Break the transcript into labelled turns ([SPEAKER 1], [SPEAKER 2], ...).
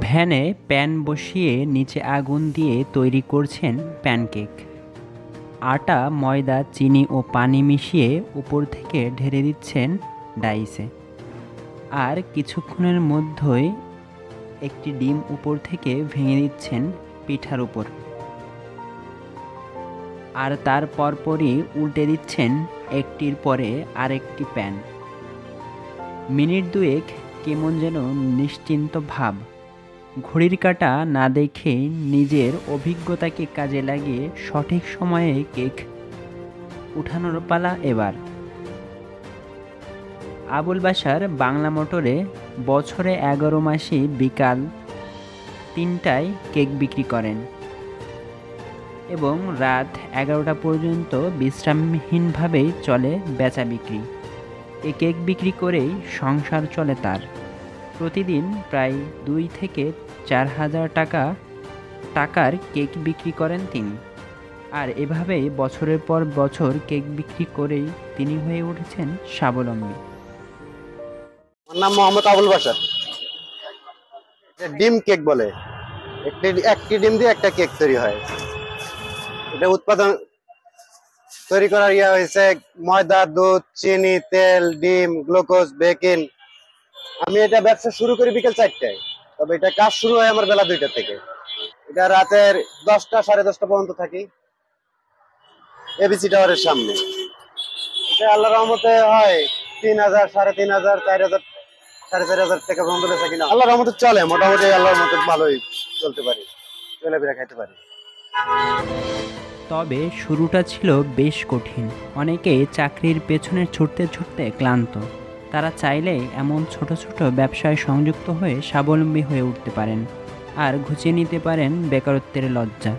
[SPEAKER 1] ভ্যানে প্যান বসিয়ে নিচে আগুন দিয়ে তৈরি করছেন প্যানকেক। আটা, ময়দা, চিনি ও পানি মিশিয়ে উপর থেকে ঢেলে দিচ্ছেন ডাইসে। আর কিছুক্ষণের মধ্যেই একটি ডিম উপর থেকে ভেঙে দিচ্ছেন পিঠার উপর। আর তার পরপরই উল্টে দিচ্ছেন একটির পরে আরেকটি প্যান। মিনিট দুয়েক কেমন যেন নিশ্চিন্ত ভাব। ঘড়ির কাঁটা না দেখে নিজের অভিজ্ঞতাকে কাজে লাগিয়ে সঠিক সময়ে কেক উঠানোর পালা এবার। আবুল বাশার বাংলা মোটরে বছরে 11 মাসই বিকাল 3টায় কেক বিক্রি করেন এবং রাত 11টা পর্যন্ত বিশ্রামহীনভাবেই চলে বেচা বিক্রি। এই কেক বিক্রি করেই সংসার চলে তার। প্রতিদিন প্রায় 2 থেকে 4 হাজার টাকার কেক বিক্রি করেন তিনি। আর এভাবেই বছরের পর বছর কেক বিক্রি করেই তিনি হয়ে উঠেছেন স্বাবলম্বী।
[SPEAKER 2] আমার নাম মোহাম্মদ আবুল বাশার। ডিম কেক বলে, একটি ডিম দিয়ে একটা কেক তৈরি হয়। এটা উৎপাদন তৈরি করার হয়েছে ময়দা, দুধ, চিনি, তেল, ডিম, গ্লুকোজ, বেকিং। আমি এটা ব্যবসা শুরু করি বিকেল 4টায়, তবে এটা কাজ শুরু হয় আমার বেলা 2টা থেকে। এটা রাতের 10টা, 10:30 পর্যন্ত থাকি এবিসি টাওয়ারের সামনে। এটা আল্লাহর রহমতে হয় 3,000, 3,500, 4,000, 4,500 টাকা পর্যন্ত বেচা কিনা আল্লাহর রহমতে চলে। মোটামুটি আল্লাহর রহমতে ভালোই চলতে পারি, চলাফেরা খাইতে পারি।
[SPEAKER 1] তবে শুরুটা ছিল বেশ কঠিন। অনেকেই চাকরির পেছনে ছুটতে ছুটতে ক্লান্ত। তারা চাইলে এমন ছোট ছোট ব্যবসায় সংযুক্ত হয়ে স্বাবলম্বী হয়ে উঠতে পারেন আর ঘুচিয়ে নিতে পারেন বেকারত্বের লজ্জা।